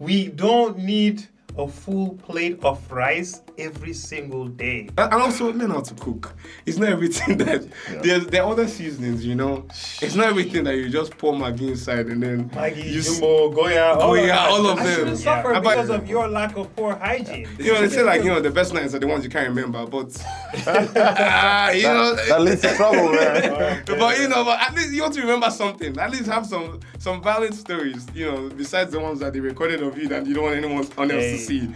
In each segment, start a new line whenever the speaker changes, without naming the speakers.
We don't need a full plate of rice every single day.
And also learn how to cook. It's not everything that there are other seasonings, you know. It's not everything that you just pour Maggi inside and then
Maggi, Jumbo, Goya,
all of
I
them.
shouldn't suffer because of your lack of poor hygiene.
You know, they say like, the best nights are the ones you can't remember, but
that leads to trouble, man.
But but at least you want to remember something. At least have some valid stories, besides the ones that they recorded of you that you don't want anyone else to see.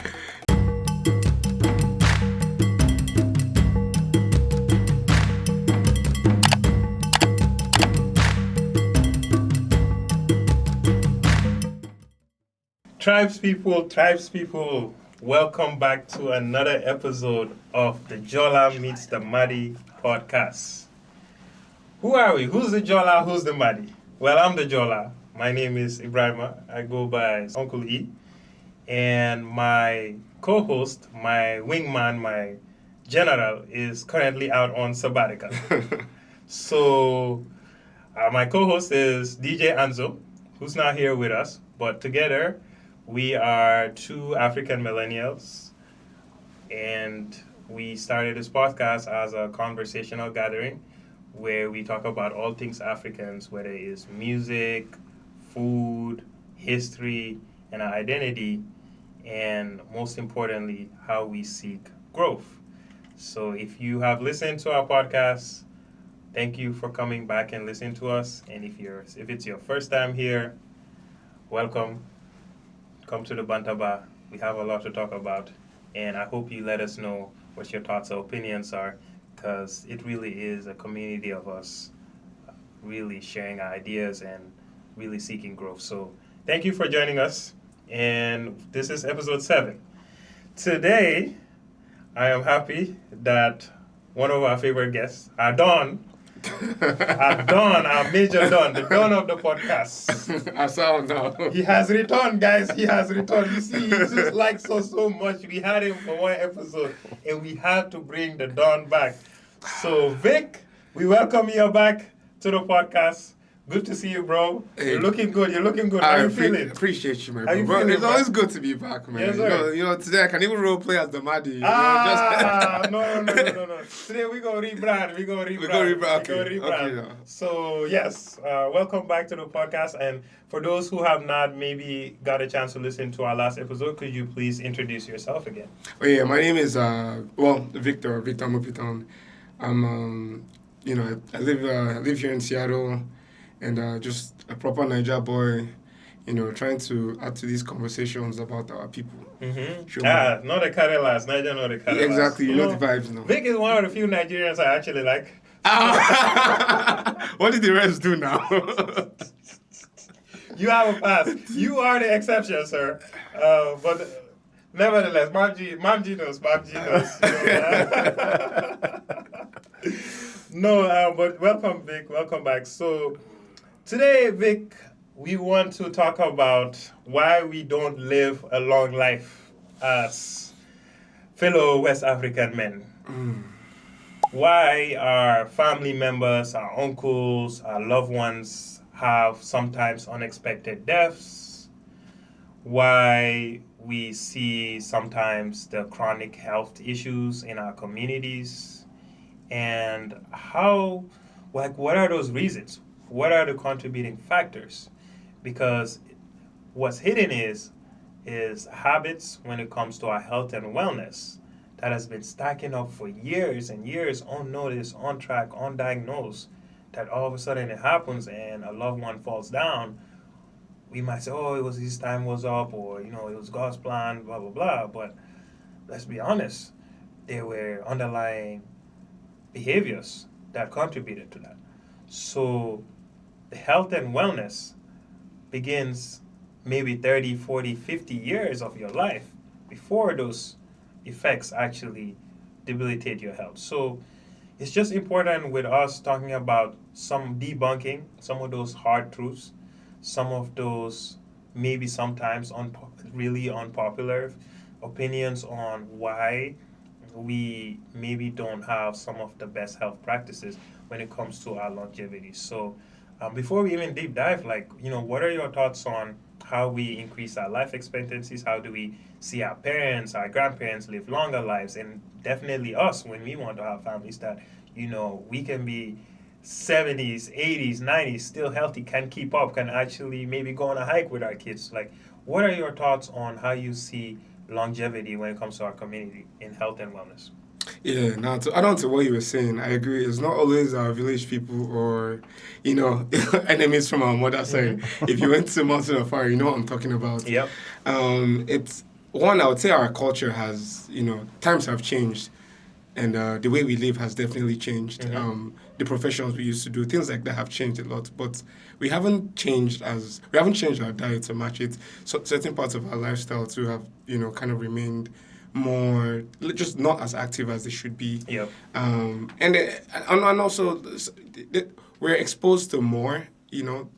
Tribespeople, welcome back to another episode of the Jola Meets the Muddy podcast. Who are we? Who's the Jola? Who's the Muddy? Well, I'm the Jola. My name is Ibrahima. I go by Uncle E. And my co-host, my wingman, my general, is currently out on sabbatical. So, my co-host is DJ Anzo, who's not here with us, but together we are two African millennials, and we started this podcast as a conversational gathering where we talk about all things Africans, whether it is music, food, history, and our identity, and most importantly, how we seek growth. So if you have listened to our podcast, thank you for coming back and listening to us. And if it's your first time here, welcome. Come to the Bantaba. We have a lot to talk about, and I hope you let us know what your thoughts or opinions are, because it really is a community of us really sharing our ideas and really seeking growth. So thank you for joining us, and this is episode 7. Today, I am happy that one of our favorite guests, our Major Don, the Don of the podcast.
I sound now.
He has returned, guys. He has returned. You see, he just likes us so much. We had him for one episode, and we had to bring the Don back. So, Vic, we welcome you back to the podcast. Good to see you, bro. Hey, you're looking good. How you feeling?
Appreciate you, man. It's always good to be back, man.
Yes, sir.
Today I can even role play as the Maddy.
No. Today we go rebrand.
Okay.
So yes, welcome back to the podcast. And for those who have not maybe got a chance to listen to our last episode, could you please introduce yourself again?
Oh yeah, my name is Victor Mopiton. I'm I live here in Seattle. And just a proper Naija boy, trying to add to these conversations about our people.
Mm-hmm. Sure, not the Karelas, Naija, not the Karelas.
Exactly, you know the vibes now.
Vic is one of the few Nigerians I actually like.
What did the rest do now?
You have a pass. You are the exception, sir. But nevertheless, Mam G knows. No, but welcome, Vic. Welcome back. So, today, Vic, we want to talk about why we don't live a long life as fellow West African men. Why our family members, our uncles, our loved ones have sometimes unexpected deaths. Why we see sometimes the chronic health issues in our communities. And what are those reasons? What are the contributing factors? Because what's hidden is habits when it comes to our health and wellness that has been stacking up for years and years, unnoticed, untracked, undiagnosed, that all of a sudden it happens and a loved one falls down. We might say, it was his time was up, or, it was God's plan, blah, blah, blah. But let's be honest, there were underlying behaviors that contributed to that. So the health and wellness begins maybe 30, 40, 50 years of your life before those effects actually debilitate your health. So it's just important with us talking about some debunking, some of those hard truths, some of those maybe sometimes really unpopular opinions on why we maybe don't have some of the best health practices when it comes to our longevity. So before we even deep dive, what are your thoughts on how we increase our life expectancies, how do we see our parents, our grandparents live longer lives, and definitely us when we want to have families that, we can be 70s, 80s, 90s, still healthy, can keep up, can actually maybe go on a hike with our kids. Like, what are your thoughts on how you see longevity when it comes to our community in health and wellness?
Yeah, now to add on to what you were saying, I agree. It's not always our village people or, enemies from our mother side. If you went to Mountain of Fire, you know what I'm talking about.
Yep.
It's one, I would say our culture has, times have changed. And the way we live has definitely changed. The professions we used to do, things like that have changed a lot. But we haven't changed our diet to match it. So certain parts of our lifestyle too have, kind of remained more, just not as active as they should be.
Yep.
And also we're exposed to more,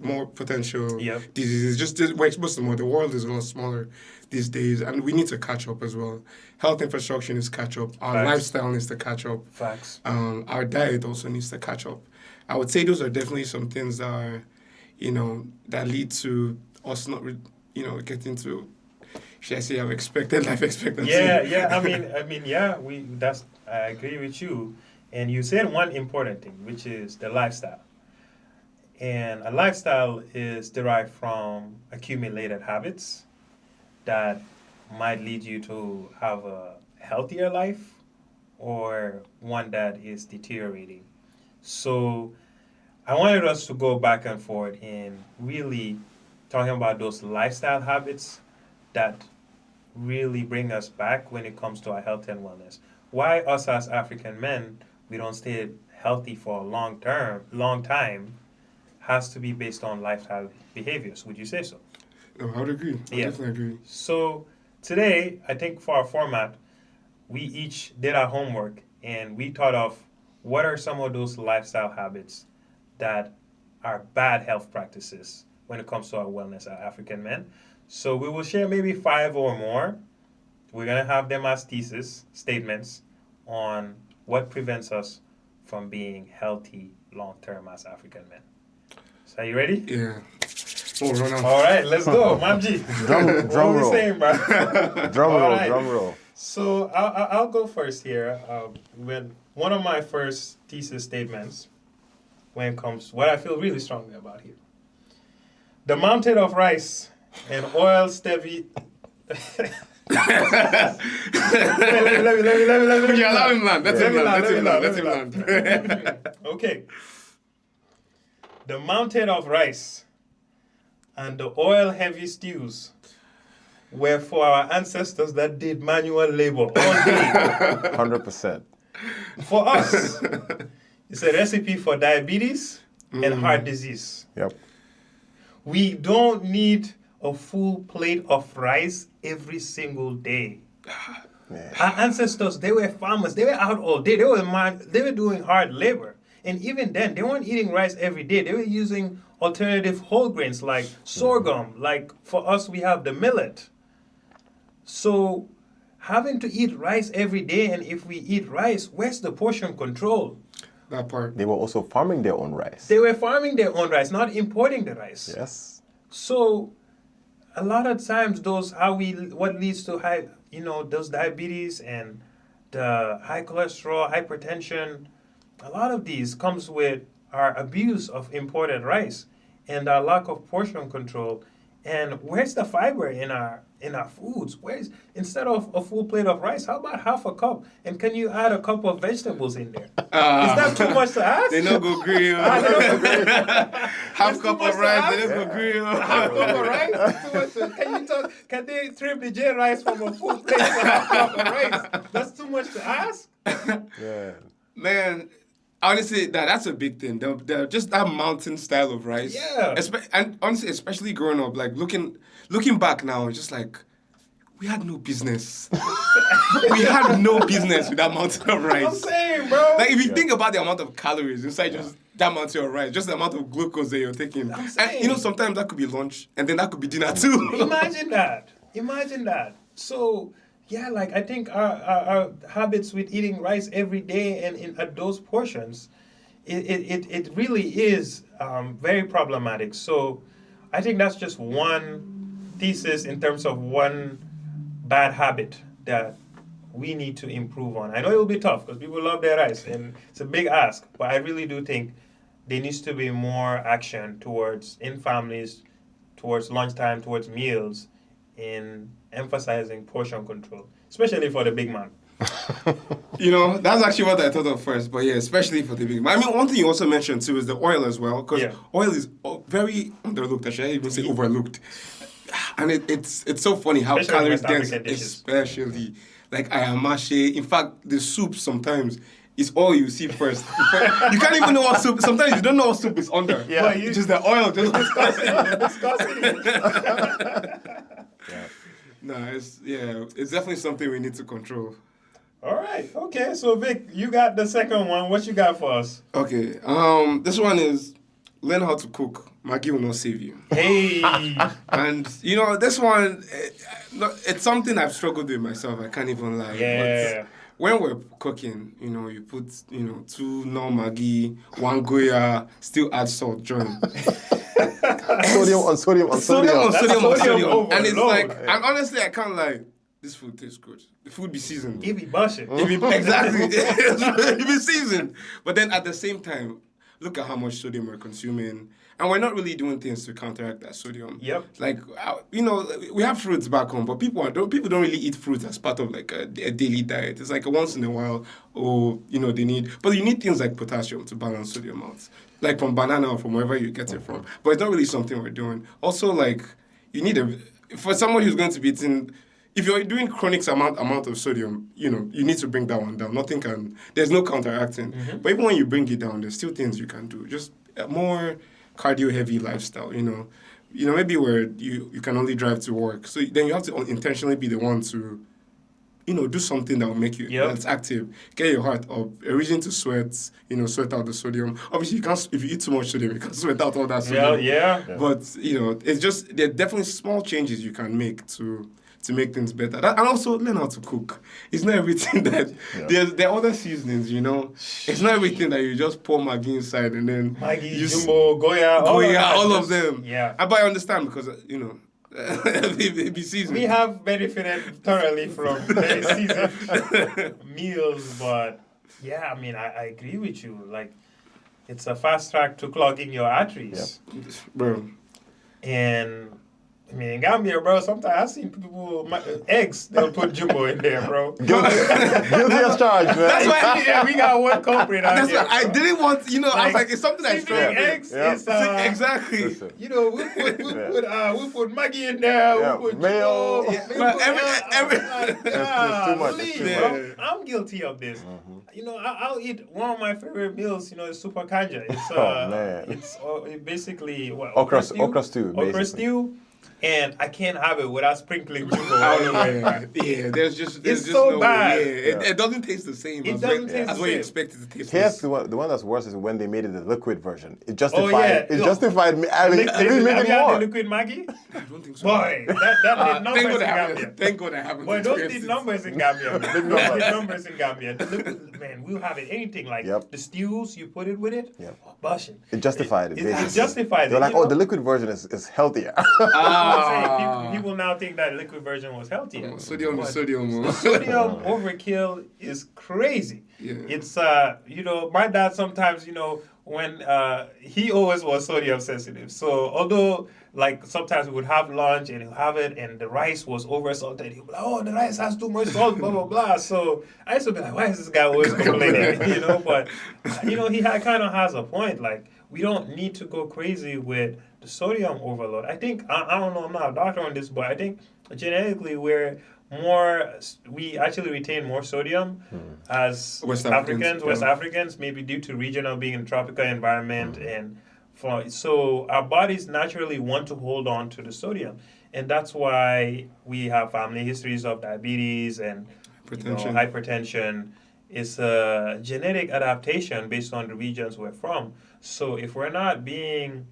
more potential diseases. Just we're exposed to more. The world is a lot smaller these days, and we need to catch up as well. Health infrastructure needs to catch up. Our lifestyle needs to catch up.
Facts.
Our diet also needs to catch up. I would say those are definitely some things that are, that lead to us not, getting to, should I say, our expected life expectancy.
Yeah. I agree with you. And you said one important thing, which is the lifestyle. And a lifestyle is derived from accumulated habits that might lead you to have a healthier life or one that is deteriorating. So I wanted us to go back and forth in really talking about those lifestyle habits that really bring us back when it comes to our health and wellness. Why us as African men, we don't stay healthy for a long time has to be based on lifestyle behaviors. Would you say so?
No, I would agree. I definitely agree.
So today, I think for our format, we each did our homework and we thought of what are some of those lifestyle habits that are bad health practices when it comes to our wellness as African men. So we will share maybe 5 or more. We're going to have them as thesis statements on what prevents us from being healthy long-term as African men. So are you ready?
Yeah. Oh, run on.
All right, let's go. Mam G.
Drum roll.
Saying, bro?
Drum roll.
So I'll go first here. When one of my first thesis statements when it comes to what I feel really strongly about here. The mountain of rice and oil stevie... let me
Yeah, allow him land. Let him land.
Okay. The mountain of rice and the oil-heavy stews were for our ancestors that did manual labor all day.
100%.
For us, it's a recipe for diabetes and heart disease.
Yep.
We don't need a full plate of rice every single day.
Yeah.
Our ancestors, they were farmers. They were out all day. They were doing hard labor. And even then, they weren't eating rice every day. They were using alternative whole grains like sorghum. Like for us, we have the millet. So having to eat rice every day, and if we eat rice, where's the portion control?
That part.
They were also farming their own rice.
They were farming their own rice, not importing the rice.
Yes.
So a lot of times what leads to high, those diabetes and the high cholesterol, hypertension, a lot of these comes with our abuse of imported rice and our lack of portion control. And where's the fiber in our foods? Instead of a full plate of rice, how about half a cup? And can you add a cup of vegetables in there? Is that too much to ask?
They don't go grill. Half cup of rice, they don't go grill.
Half cup of rice? That's too much can they trim the J rice from a full plate to half cup of rice? That's too much to ask?
Yeah.
Man, honestly, that's a big thing. Just that mountain style of rice.
Yeah.
And honestly, especially growing up, like looking back now, it's just like, we had no business. We had no business with that mountain of rice.
I'm saying, bro.
Like, if you think about the amount of calories inside just that mountain of rice, just the amount of glucose that you're taking.
I'm saying.
And, sometimes that could be lunch, and then that could be dinner too.
Imagine that. So, yeah, like, I think our habits with eating rice every day and at those portions, it really is very problematic. So, I think that's just one thesis in terms of one bad habit that we need to improve on? I know it will be tough because people love their rice and it's a big ask, but I really do think there needs to be more action towards in families, towards lunchtime, towards meals, in emphasizing portion control, especially for the big man.
That's actually what I thought of first. But yeah, especially for the big. I mean, one thing you also mentioned too is the oil as well, because oil is very underlooked. I should even say overlooked. And it's so funny how
Especially
calories
West
dense,
African dishes.
especially like ayamashi. In fact, the soup sometimes is all you see first. You can't even know what soup. Sometimes you don't know what soup is under.
Yeah.
But it's just the oil. Just it's definitely something we need to control.
All right. Okay. So Vic, you got the second one. What you got for us?
Okay. This one is learn how to cook. Maggie will not save you.
Hey.
And this one, it's something I've struggled with myself. I can't even lie.
Yeah.
But when we're cooking, you put 2 no Maggie, 1 Goya, still add salt, join.
Sodium on sodium on sodium.
Sodium
And it's
overload.
like, and honestly, I can't lie. This food tastes good. The food be seasoned.
It be bushing.
Exactly. It be seasoned. But then at the same time, look at how much sodium we're consuming. And we're not really doing things to counteract that sodium.
Yep.
Like, we have fruits back home, but people don't really eat fruits as part of like a daily diet. It's like a once in a while, they need. But you need things like potassium to balance sodium out. Like from banana or from wherever you get it from. But it's not really something we're doing. Also, like, you need for someone who's going to be eating. If you're doing chronic amount of sodium, you need to bring that one down. There's no counteracting. Mm-hmm. But even when you bring it down, there's still things you can do. Just a more cardio-heavy lifestyle, maybe where you can only drive to work. So then you have to intentionally be the one to, do something that will make you that's active. Get your heart up. A reason to sweat, sweat out the sodium. Obviously, you can't. If you eat too much sodium, you can sweat out all that sodium.
Yeah.
But, it's just, there are definitely small changes you can make to make things better. And also learn how to cook. It's not everything that there are other seasonings, It's not everything that you just pour Maggi inside and then
Maggi, Jumbo, Goya,
all of them.
Yeah.
But I understand because it be seasoned.
We have benefited thoroughly from very seasoned meals, but yeah, I mean I agree with you. Like it's a fast track to clogging your arteries.
Yep. Bro.
And I mean, in Gambia, bro, sometimes I've seen people, eggs, they'll put Jumbo in there, bro.
Guilty as charged, man.
That's why we got one culprit out
That's
here.
why I didn't want, I was like, it's something I struggle with.
Eggs is,
exactly.
Listen.
we'll put Maggi in there, we'll put
mayo.
Jumbo.
It's too much.
Please,
It's too
bro.
much.
I'm guilty of this.
Mm-hmm.
I'll eat one of my favorite meals, is super kanja. It's,
man.
It's basically, what?
Okra stew,
Okra
basically.
stew. And I can't have it without sprinkling Jumbo.
There's just
so
no
bad.
way. It doesn't taste the same
It doesn't taste
as
the
what you
same.
expect it to taste.
Here's the one that's worse is when they made it the liquid version. It justified.
yeah.
It justified me. I mean, it didn't make
Have
it
you had
more.
the liquid Maggi?
I don't think so.
Boy, that did numbers in Gambia.
Thank God I haven't.
Boy, those
experienced
did
it.
numbers in Gambia. Those did numbers in Gambia. The liquid, man, we'll have it. Anything like the stews, you put it with it.
Yep.
Bushing.
It justified it.
It
Basically.
justifies
They're
it.
like, the liquid version is healthier.
People now think that liquid version was healthier.
Sodium.
Sodium overkill is crazy.
Yeah.
It's my dad sometimes when he always was sodium sensitive. So although like sometimes we would have lunch and he'll have it and the rice was over salted, he'll be like, oh, the rice has too much salt, blah blah blah. So I used to be like, why is this guy always complaining? But he kind of has a point. Like we don't need to go crazy with the sodium overload. I think I don't know, I'm not a doctor on this, but I think genetically we actually retain more sodium as West Africans, maybe due to regional being in tropical environment so our bodies naturally want to hold on to the sodium. And that's why we have family histories of diabetes and hypertension. It's a genetic adaptation based on the regions we're from. So if we're not being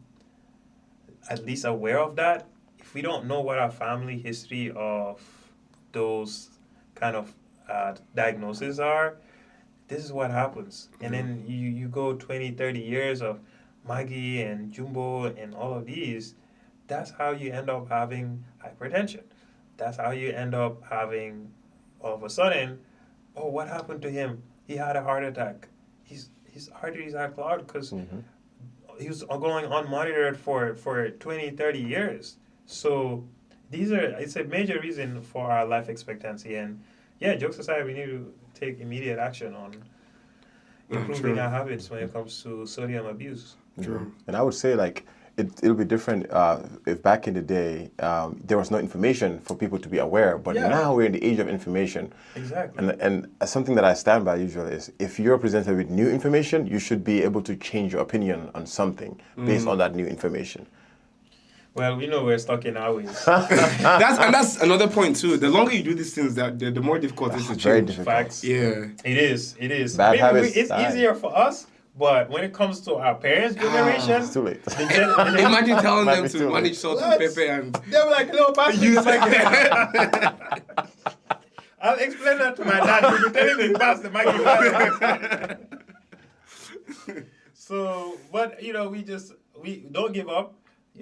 at least aware of that, if we don't know what our family history of those kind of diagnoses are, this is what happens. And then you go 20, 30 years of Maggi and Jumbo and all of these, that's how you end up having hypertension. That's how you end up having, all of a sudden, oh, what happened to him? He had a heart attack. His arteries are clogged because he was going unmonitored for 20, 30 years. So it's a major reason for our life expectancy. And yeah, jokes aside, we need to take immediate action on improving our habits when it comes to sodium abuse.
True.
And I would say like it'll be different if back in the day there was no information for people to be aware, but now we're in the age of information.
Exactly.
And something that I stand by usually is if you're presented with new information, you should be able to change your opinion on something based on that new information.
Well, we know we're stuck in our ways.
That's another point too. The longer you do these things, the more difficult it is to
Very
change.
difficult.
Facts.
Yeah.
It is.
Bad habits
It's
die.
easier for us, but when it comes to our parents' generation,
It's too late.
Imagine telling
Might
them
be
to
too
manage
late.
salt and pepper and
they're like, no, pass me the Maggi. I'll explain that to my dad. He'll be telling me to pass the Maggi. So, but we don't give up.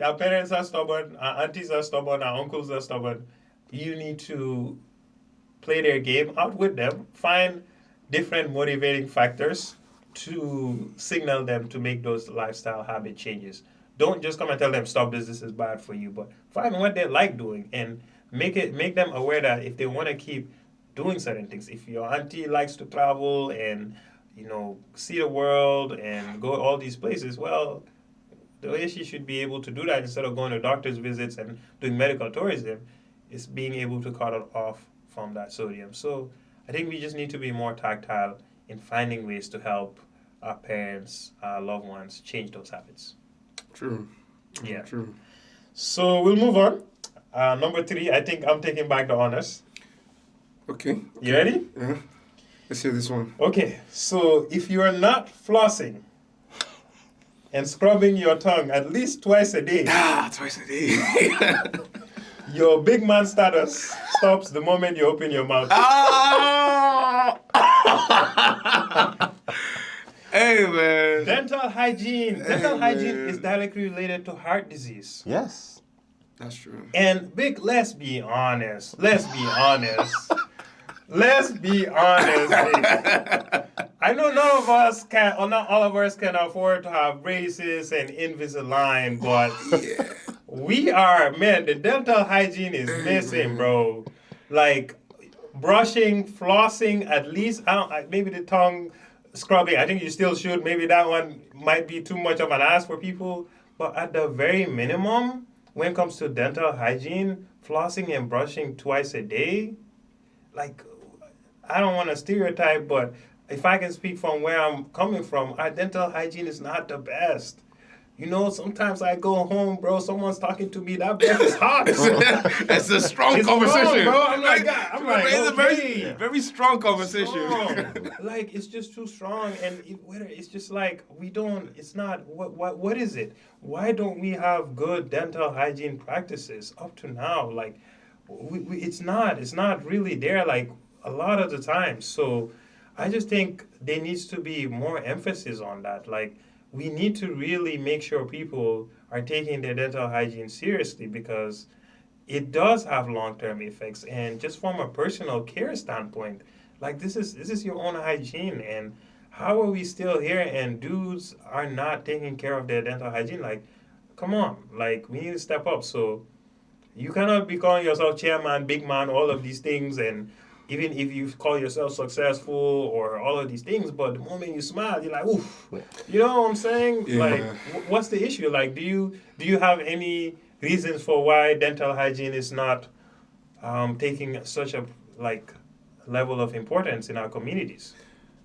Our parents are stubborn, our aunties are stubborn, our uncles are stubborn. You need to play their game out with them, find different motivating factors to signal them to make those lifestyle habit changes. Don't just come and tell them stop this is bad for you, but find what they like doing and make them aware that if they want to keep doing certain things, if your auntie likes to travel and see the world and go all these places, well, the way she should be able to do that instead of going to doctor's visits and doing medical tourism is being able to cut it off from that sodium. So I think we just need to be more tactile in finding ways to help our parents, our loved ones change those habits.
True.
Yeah.
True.
So we'll move on. Number 3, I think I'm taking back the honors.
Okay.
You ready?
Yeah. Let's hear this one.
Okay. So if you are not flossing and scrubbing your tongue at least twice a day,
Twice a day.
your big man status stops the moment you open your mouth.
Hey, man.
Dental hygiene. Dental hygiene is directly related to heart disease.
Yes.
That's true.
And Vic, let's be honest. Let's be honest. Vic. I know none of us can, or not all of us can afford to have braces and Invisalign, but the dental hygiene is missing, bro. Like, brushing, flossing, at least, maybe the tongue scrubbing, I think you still should. Maybe that one might be too much of an ask for people. But at the very minimum, when it comes to dental hygiene, flossing and brushing twice a day, like, I don't want to stereotype, but if I can speak from where I'm coming from, our dental hygiene is not the best. Sometimes I go home, bro, someone's talking to me, that breath is hot.
It's a strong
It's
conversation.
strong, bro. I'm like,
it's a
okay.
very strong conversation.
Strong. Like, it's just too strong, and it's just like it's not. What is it? Why don't we have good dental hygiene practices up to now? Like, it's not really there. Like a lot of the time. So, I just think there needs to be more emphasis on that. Like, we need to really make sure people are taking their dental hygiene seriously because it does have long-term effects. And just from a personal care standpoint, like this is your own hygiene. And how are we still here and dudes are not taking care of their dental hygiene? Like, come on, like we need to step up. So you cannot be calling yourself chairman, big man, all of these things, and even if you call yourself successful or all of these things, but the moment you smile, you're like, oof. You know what I'm saying?
Yeah.
Like, what's the issue? Like, do you have any reasons for why dental hygiene is not taking such a level of importance in our communities,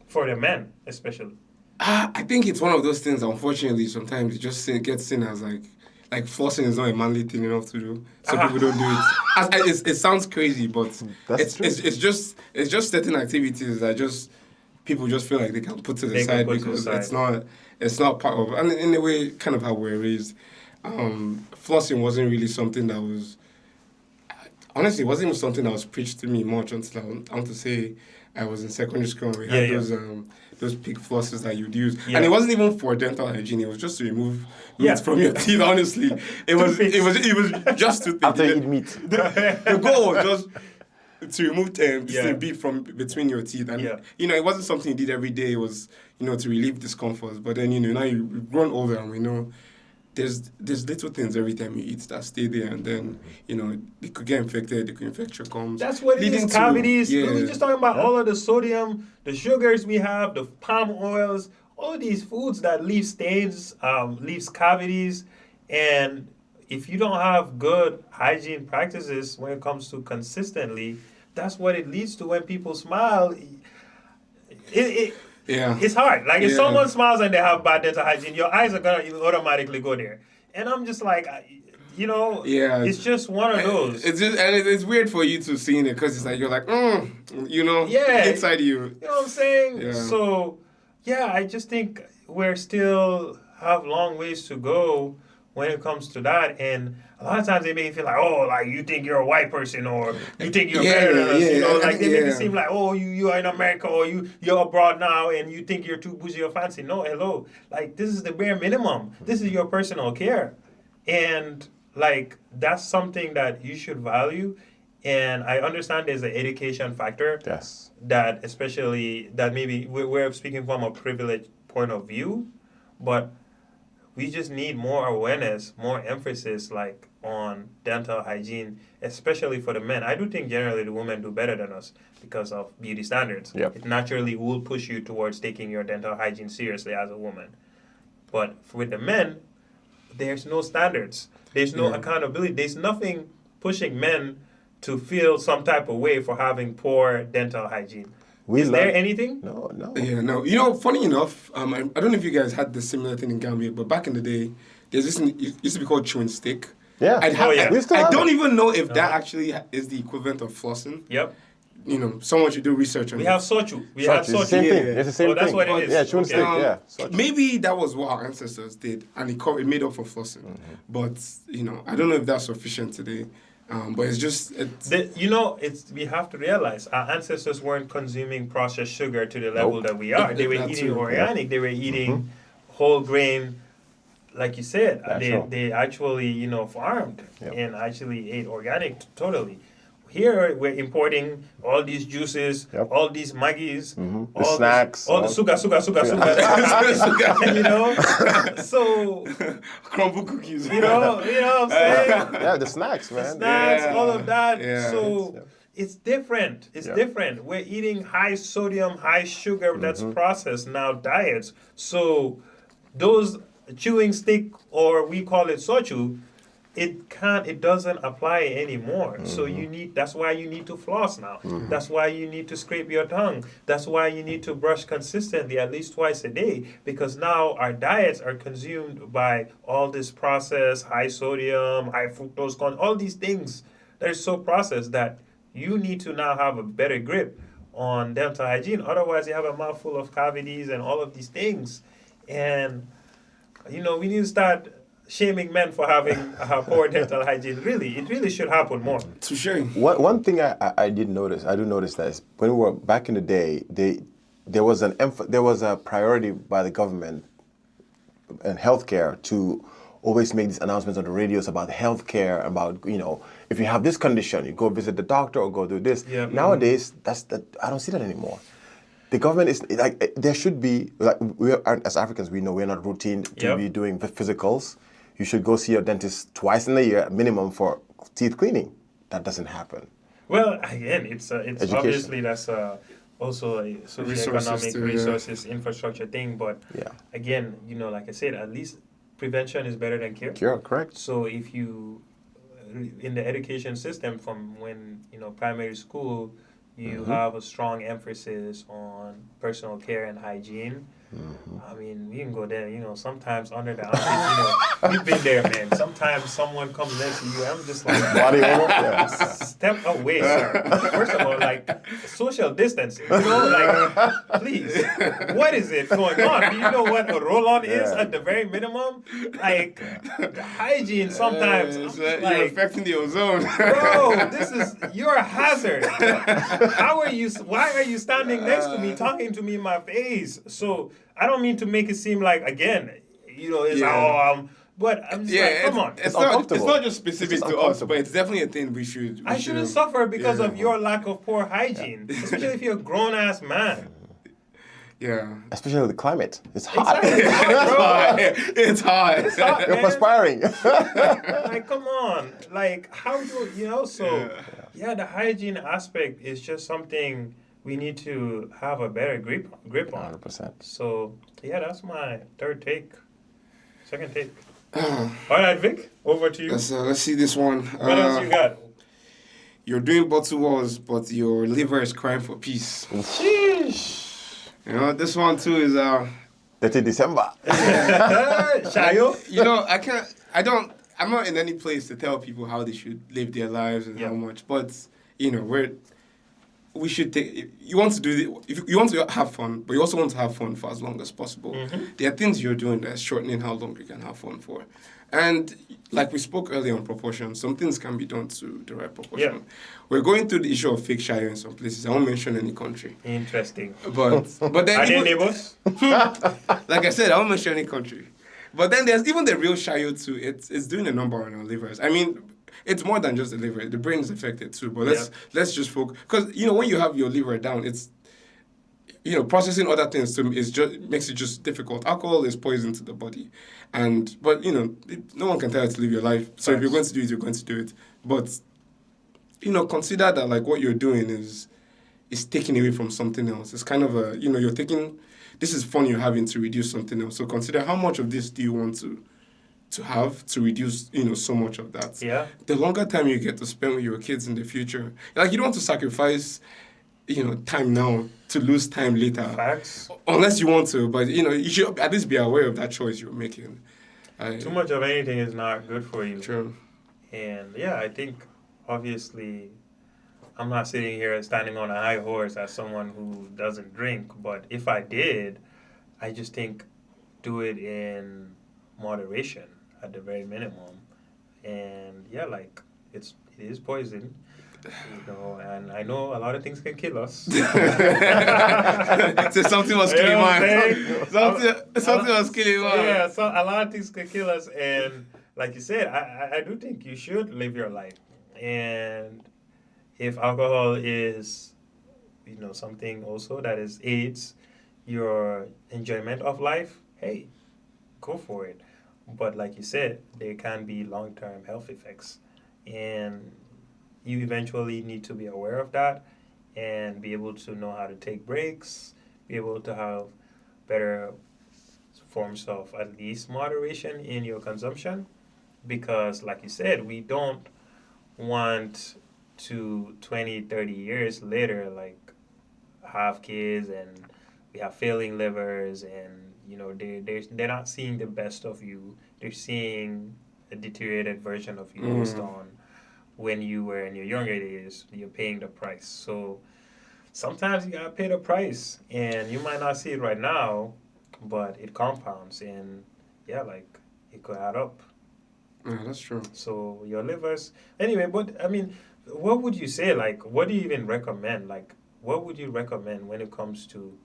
for the men especially?
I think it's one of those things. Unfortunately, sometimes it just gets seen as like flossing is not a manly thing enough to do, so people don't do it. It sounds crazy, but it's just certain activities that just people just feel like they can put to the side because it's not part of. And in a way, kind of how we're raised. Flossing wasn't really something that was. honestly, it wasn't even something that was preached to me much until I want to say I was in secondary school and we had those pig flosses that you'd use.
Yeah.
And it wasn't even for dental hygiene, it was just to remove
Yeah.
meat from your teeth, honestly. It was just to
After you eat meat.
The goal was just to remove
Yeah.
beef from between your teeth. And,
Yeah.
it wasn't something you did every day. It was, to relieve discomfort. But then, now you've grown older and we know there's little things every time you eat that stay there. And then, they could get infected. They could infect your gums.
That's what it
leading
is,
to-
cavities.
yeah.
We're just talking about all of the sodium, the sugars we have, the palm oils, all of these foods that leave stains, leaves cavities. And if you don't have good hygiene practices when it comes to consistently, that's what it leads to when people smile. It's hard. Like if someone smiles and they have bad dental hygiene, your eyes are gonna automatically go there. And I'm just like, it's just one of those.
It's weird for you to see it because it's like you're like, inside you.
You know what I'm saying?
Yeah.
So, I just think we're still have long ways to go when it comes to that. And a lot of times they make you feel like, like you think you're a white person or you think you're better than us. Like they make it seem like, you are in America or you're abroad now and you think you're too bougie or fancy. No, hello. Like this is the bare minimum. This is your personal care. And like that's something that you should value. And I understand there's an education factor.
Yes.
That maybe we're speaking from a privileged point of view, but we just need more awareness, more emphasis like on dental hygiene, especially for the men. I do think generally the women do better than us because of beauty standards.
Yep.
It naturally will push you towards taking your dental hygiene seriously as a woman. But with the men, there's no standards. There's no accountability. There's nothing pushing men to feel some type of way for having poor dental hygiene. Is there anything?
No.
Yeah, no. Funny enough, I don't know if you guys had the similar thing in Gambia, but back in the day, there's this thing, it used to be called chewing stick.
Yeah.
I don't even know if
Uh-huh.
that actually is the equivalent of flossing.
Yep.
Someone should do research on
We
it.
have sochu. We had
It's the
sochu.
same thing. It's the same thing.
That's what it is.
Yeah, chewing stick,
Okay.
Maybe that was what our ancestors did, and it made up for flossing.
Mm-hmm.
But, I don't know if that's sufficient today. But it's just...
we have to realize our ancestors weren't consuming processed sugar to the level that we are. They were eating organic. They were eating whole grain, like you said. They actually, farmed and actually ate organic totally. Here we're importing all these juices, all these Maggies,
the snacks,
all the sugar. So
crumble cookies.
you know what I'm saying?
Yeah, the snacks, man.
Snacks, all of that.
Yeah.
So it's different. It's different. We're eating high sodium, high sugar that's processed now diets. So those chewing stick, or we call it sochu, it doesn't apply anymore. So that's why you need to floss now. That's why you need to scrape your tongue. That's why you need to brush consistently at least twice a day, because now our diets are consumed by all this processed, high sodium, high fructose corn, all these things that are so processed that you need to now have a better grip on dental hygiene. Otherwise you have a mouthful of cavities and all of these things. And we need to start shaming men for having poor dental hygiene. Really, it really should happen more.
Touche.
One thing I do notice that is when we were back in the day, there was a priority by the government and healthcare to always make these announcements on the radios about healthcare, about if you have this condition, you go visit the doctor or go do this.
Yeah.
Nowadays, I don't see that anymore. The government is like there should be like as Africans we know we're not routine to be doing physicals. You should go see your dentist twice in a year minimum for teeth cleaning. That doesn't happen.
Well, again, it's obviously that's also a socioeconomic resources infrastructure thing. But again, like I said, at least prevention is better than cure.
Cure, correct.
So if you in the education system from when primary school, you have a strong emphasis on personal care and hygiene. I mean, we can go there, sometimes under the armpits, we've been there, man. Sometimes someone comes next to you, I'm just like,
Body odor? Yeah.
step away, sir. First of all, like, social distancing, like, please, what is it going on? Do you know what a roll-on is at the very minimum? Like, the hygiene sometimes, I'm just
you're
like,
affecting the ozone.
bro, you're a hazard. Why are you standing next to me, talking to me in my face? So, I don't mean to make it seem like, again, but I'm just like, come on.
It's
uncomfortable.
not just specific
It's just
to us,
uncomfortable.
but it's definitely a thing we should.
I shouldn't suffer because of your lack of poor hygiene, especially if you're a grown-ass man.
Yeah.
Especially with the climate. It's hot.
Exactly.
It's hot.
It's hot,
You're
man.
perspiring.
Like, come on. Like, how do so, the hygiene aspect is just something we need to have a better grip on.
100%.
So, that's my second take. All right, Vic, over to you.
Let's see this one.
What else you got?
You're doing bottle wars, but your liver is crying for peace.
Sheesh.
This one too is
30 December.
Shayo?
I'm not in any place to tell people how they should live their lives and how much, but we should take. You want to do if you want to have fun, but you also want to have fun for as long as possible.
Mm-hmm.
There are things you're doing that's shortening how long you can have fun for, and like we spoke earlier on proportion, some things can be done to the right proportion.
Yeah.
We're going through the issue of fake shayo in some places. I won't mention any country,
Interesting.
but then
Are they neighbors?
like I said, I won't mention any country. But then there's even the real shayo too. It's doing a number on our livers. I mean, it's more than just the liver. The brain is affected too. But let's just focus, because when you have your liver down, it's processing other things makes it just difficult. Alcohol is poison to the body, but no one can tell you to live your life. So if you're going to do it, you're going to do it. But consider that like what you're doing is taking away from something else. It's kind of you're taking. This is fun you're having to reduce something else. So consider how much of this do you want to have to reduce, so much of that.
Yeah.
The longer time you get to spend with your kids in the future, like you don't want to sacrifice, time now to lose time later.
Facts.
Unless you want to, but you should at least be aware of that choice you're making.
Too much of anything is not good for you.
True.
And I think obviously I'm not sitting here standing on a high horse as someone who doesn't drink, but if I did, I just think do it in moderation at the very minimum. And like it is poison, and I know a lot of things can kill us.
So something was killing mine. Something was killing mine.
Yeah, so a lot of things can kill us, and like you said, I do think you should live your life. And if alcohol is, something also that aids your enjoyment of life, hey, go for it. But like you said, there can be long-term health effects, and you eventually need to be aware of that and be able to know how to take breaks, be able to have better forms of at least moderation in your consumption, because like you said, we don't want to 20, 30 years later, like have kids and we have failing livers, and they're not seeing the best of you. They're seeing a deteriorated version of you based on when you were in your younger days. You're paying the price. So sometimes you gotta pay the price, and you might not see it right now, but it compounds, and like it could add up.
Yeah, that's true.
So your livers, anyway. But I mean, what would you say? Like, what do you even recommend? Like, what would you recommend when it comes to?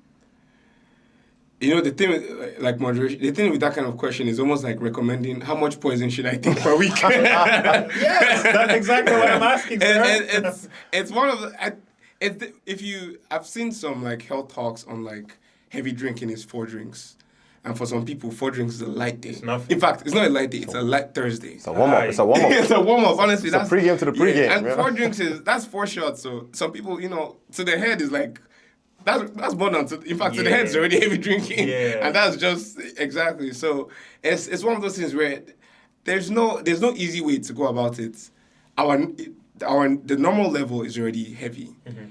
The thing with, like moderation, the thing with that kind of question is almost like recommending how much poison should I take per week.
Yes, that's exactly what I'm asking, sir.
And it's one of the, I've seen some like health talks on like heavy drinking is 4 drinks. And for some people, 4 drinks is a light day.
It's nothing.
In fact, it's not a light day, it's a light Thursday.
It's a warm-up. It's a warm-up.
It's a warm-up, honestly.
It's a pregame to the pregame.
And 4 drinks that's 4 shots. So some people, to their head is like, that's more than, in fact, to the head is already heavy drinking.
Yeah.
And that's just, exactly. So it's one of those things where there's no easy way to go about it. The normal level is already heavy.
Mm-hmm.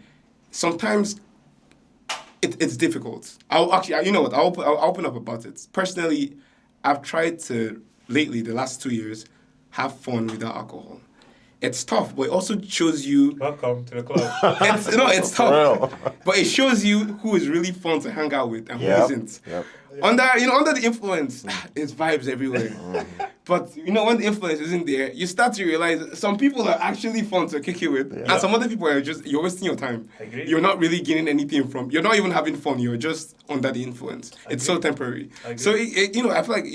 Sometimes it's difficult. You know what? I'll open up about it. Personally, I've tried to lately the last 2 years have fun without alcohol. It's tough, but it also shows you.
Welcome to the club.
It's tough, but it shows you who is really fun to hang out with and who isn't.
Yep.
Under the influence, it's vibes everywhere. But when the influence isn't there, you start to realize some people are actually fun to kick it with, and some other people are just you're wasting your time. You're not really gaining anything from. You're not even having fun. You're just under the influence. It's so temporary. So I feel like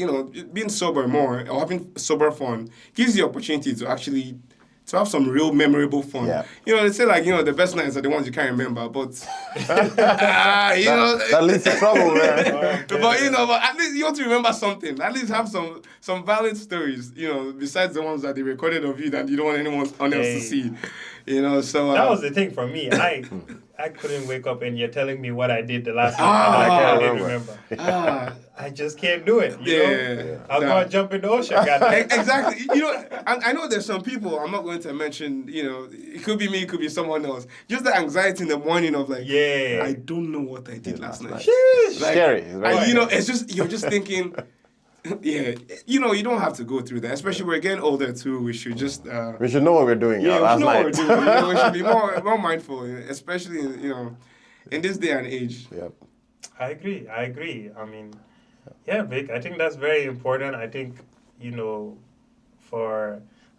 being sober more or having sober fun gives you the opportunity to actually. To have some real memorable fun.
Yeah.
They say the best nights are the ones you can't remember, but
that leads to trouble, man.
but at least you want to remember something. At least have some valid stories, besides the ones that they recorded of you that you don't want anyone else to see. So
that was the thing for me. I couldn't wake up and you're telling me what I did the last night. I didn't remember. I just can't do it. You know? I'll go and jump in the ocean.
Exactly. I know there's some people, I'm not going to mention, it could be me, it could be someone else. Just the anxiety in the morning of I don't know what I did last night.
Scary.
It's just, you're just thinking, you don't have to go through that. Especially we're getting older too. We should just
we should know what we're doing. Last night.
What we're doing. We should be more mindful, especially in this day and age.
Yep.
I agree. I mean, Vic, I think that's very important. I think I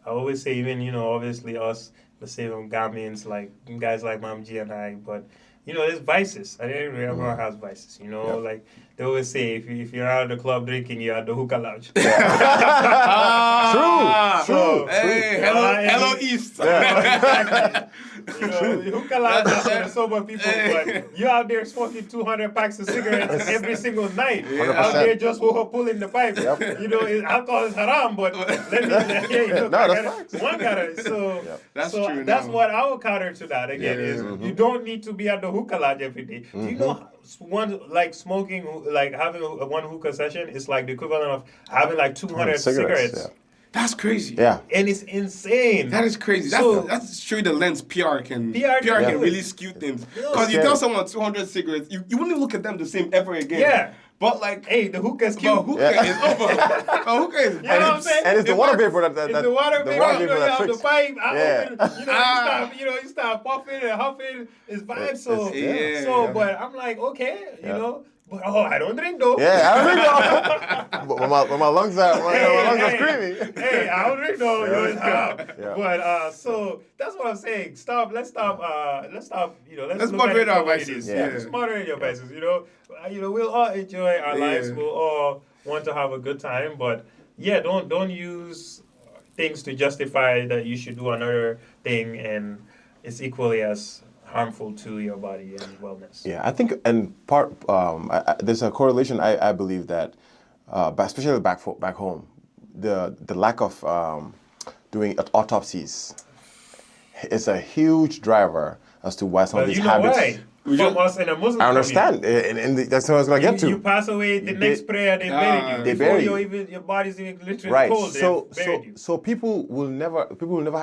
always say even obviously us, let's say Ghanaians, like guys like Mam G and I, but there's vices. I think everyone has vices. Like they always say, if you're out of the club drinking, you're at the hookah lounge.
True.
Hey, hello East.
Exactly. The hookah lounge is for the sober people, but you're out there smoking 200 packs of cigarettes every single night.
100%.
Out there just pulling the pipe. Yep. Alcohol is haram, but one gotta. So
that's true.
That's what I would counter to that again is you don't need to be at the hookah lounge every day. Do you know one like smoking, like having one hookah session is like the equivalent of having like 200 cigarettes.
Yeah. That's crazy.
Yeah.
And it's insane.
That is crazy. That's true the lens PR can really skew things. Because you tell someone 200 cigarettes, you wouldn't look at them the same ever again.
Yeah.
But like,
hey, the hookah's cute.
But hookah is over. Hookah is.
You know what I'm saying?
And it's the water vapor that
it's the water vapor. You have the pipe.
Yeah.
You start puffing and huffing. It's vibes. But I'm like, okay, but I don't drink though.
Yeah, I don't drink though. But when my lungs are screaming.
Hey, I don't drink though. It's haram. But so that's what I'm saying. Let's stop. Let's
moderate our vices.
Let's moderate your vices. We'll all enjoy our lives. We'll all want to have a good time, but don't use things to justify that you should do another thing, and it's equally as harmful to your body and wellness.
Yeah, I think, and there's a correlation. I believe that, especially back home, the lack of doing autopsies is a huge driver as to why some of these habits.
Why? From us in a Muslim
I understand, and that's what I was going to get to.
You pass away, the next prayer they buried you.
They bury you.
Your body's even literally cold.
So people will never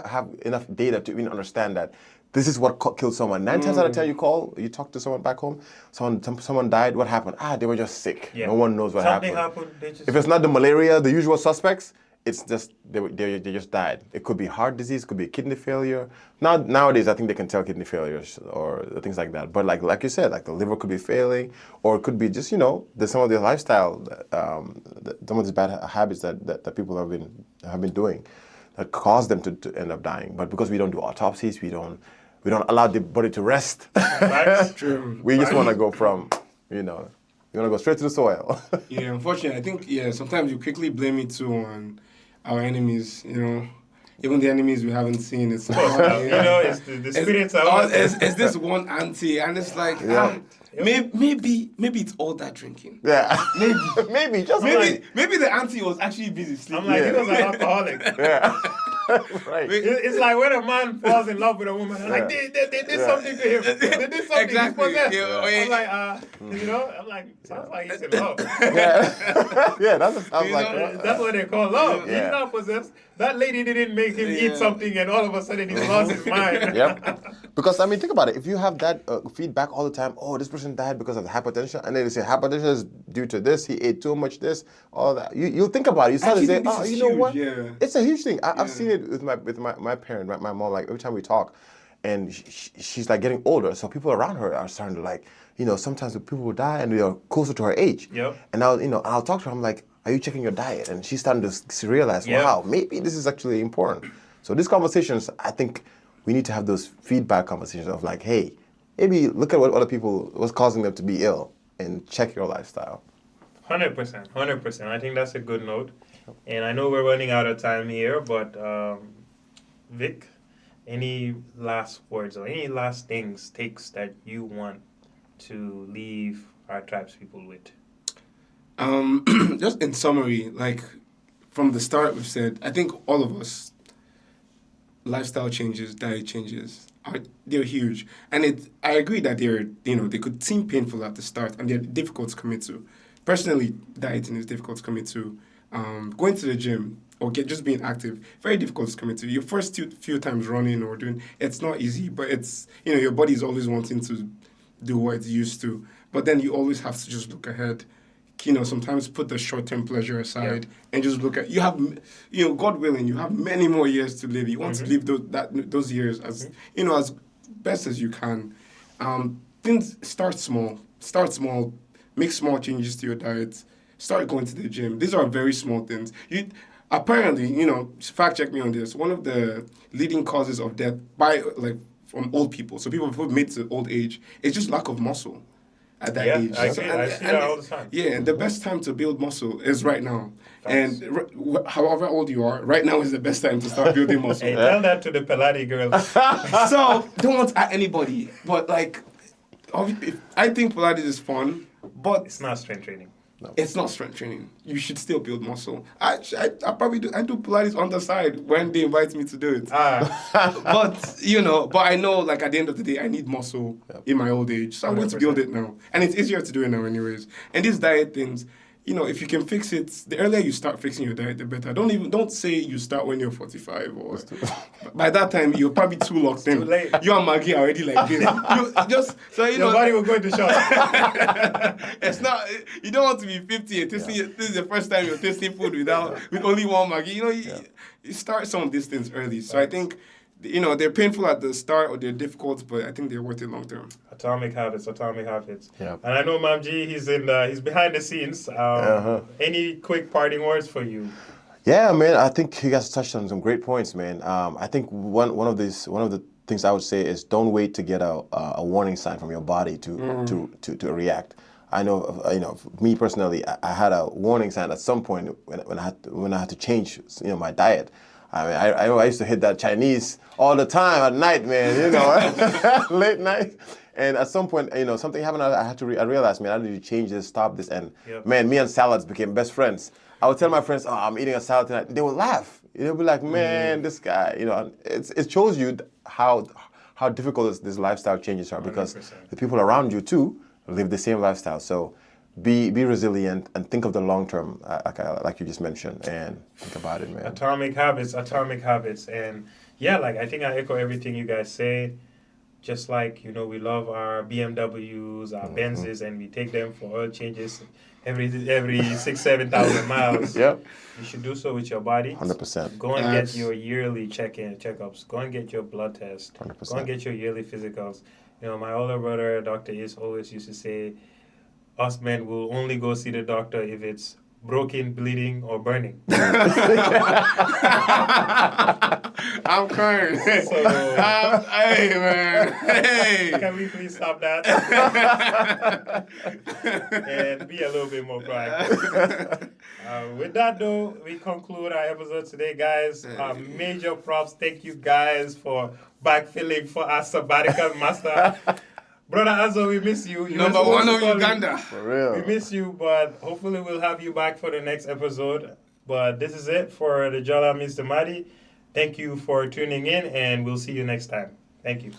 have enough data to even understand that this is what killed someone. 9 times out of 10, you talk to someone back home, someone died. What happened? They were just sick. No one knows what happened. If it's not the malaria, the usual suspects, it's just they just died. It could be heart disease, could be kidney failure. Nowadays, I think they can tell kidney failures or things like that. But like you said, like the liver could be failing, or it could be just there's some of the lifestyle, some of these bad habits that people have been doing that cause them to end up dying. But because we don't do autopsies, we don't allow the body to rest.
That's true.
We just want to go from you want to go straight to the soil.
Yeah, unfortunately, I think sometimes you quickly blame it too on our enemies, even the enemies we haven't seen. It's
it's the spirits are.
It's this one auntie, and it's like, maybe it's all that drinking.
Yeah, maybe
maybe the auntie was actually busy sleeping.
I'm like, he was an alcoholic.
Yeah. Right.
It's like when a man falls in love with a woman, I'm like, they did something to him. They did something.
Exactly.
He's possessed.
Yeah.
I'm like, I'm like, sounds like he's in love.
Yeah. Yeah, that's I was like,
That's what they call love.
Yeah.
He's not possessed. That lady didn't make him eat something, and all of a sudden he lost his mind.
Yep. Because I mean, think about it. If you have that feedback all the time, oh, this person died because of hypertension, and then they say hypertension is due to this, he ate too much this, all that. You think about it. You start to say, oh, you know what?
Yeah.
It's a huge thing. I've seen it with my parent, my mom. Like every time we talk, and she's like getting older, so people around her are starting to like, sometimes people will die and they are closer to her age.
Yep.
And I'll talk to her. I'm like, are you checking your diet? And she's starting to realize,
Yep.
wow, maybe this is actually important. So these conversations, I think we need to have those feedback conversations of like, hey, maybe look at what other people, what's causing them to be ill, and check your lifestyle.
100%. I think that's a good note. And I know we're running out of time here, but Vic, any last words or any last takes that you want to leave our tribes people with?
Just in summary, like from the start, we've said, I think all of us, lifestyle changes, diet changes, they're huge. And I agree that they could seem painful at the start and they're difficult to commit to. Personally, dieting is difficult to commit to. Going to the gym or just being active, very difficult to commit to. Your first few times running or doing, it's not easy, but it's, your body is always wanting to do what it's used to. But then you always have to just look ahead. Sometimes put the short-term pleasure aside and just look at, you have, God willing, you have many more years to live. You want to live those years as, as best as you can. Things start small, make small changes to your diet, start going to the gym. These are very small things. Apparently, fact check me on this, one of the leading causes of death from old people, so people who made to old age, is just lack of muscle. At that age.
I see that all the time.
Yeah, and the best time to build muscle is right now. And however old you are, right now is the best time to start building muscle.
Hey, tell that to the Pilates girls.
So, don't want to at anybody, but like, I think Pilates is fun, but
it's not strength training.
No.
It's not strength training. You should still build muscle. I probably do. I do Pilates on the side when they invite me to do it. But I know, like, at the end of the day, I need muscle in my old age. So I'm going to build it now. And it's easier to do it now anyways. And these diet things, if you can fix it, the earlier you start fixing your diet, the better. Don't say you start when you're 45 or by that time you're probably too locked in.
Too late.
You and Maggie are already like this.
Your body will go into shock.
It's not. You don't want to be 50 and tasting. This is the first time you're tasting food with only one Maggie. You start some of these things early. So I think, they're painful at the start or they're difficult, but I think they're worth it long term.
Atomic habits.
Yeah.
And I know Mam G, he's behind the scenes. Any quick parting words for you?
Yeah, man. I think you guys touched on some great points, man. I think one of the things I would say is don't wait to get a warning sign from your body to react. I know, me personally, I had a warning sign at some point when I had to change, my diet. I mean, I used to hit that Chinese all the time at night, man. Late night. And at some point, something happened. I realized, man, I need to change this, stop this, and man, me and salads became best friends. I would tell my friends, "Oh, I'm eating a salad tonight." They would laugh. They'd be like, "Man, this guy," It shows you how difficult this lifestyle changes are because
100%.
the people around you too live the same lifestyle. So be resilient and think of the long term, like you just mentioned, and think about it, man.
Atomic habits, and I think I echo everything you guys say. Just like we love our BMWs, our Benzes, and we take them for oil changes every 6,000-7,000 miles.
Yep.
You should do so with your body.
100%.
Go and get your yearly checkups. Go and get your blood test.
100%.
Go and get your yearly physicals. My older brother, Dr. Is, always used to say, us men will only go see the doctor if it's broken, bleeding, or burning.
I'm crying. Hey, man. Hey.
Can we please stop that? And be a little bit more proactive. With that, though, we conclude our episode today, guys. Major props. Thank you, guys, for backfilling for our sabbatical master. Brother Azo, we miss you.
Number one of Uganda.
For real.
We miss you, but hopefully we'll have you back for the next episode. But this is it for the Jala Mr. Madi. Thank you for tuning in, and we'll see you next time. Thank you.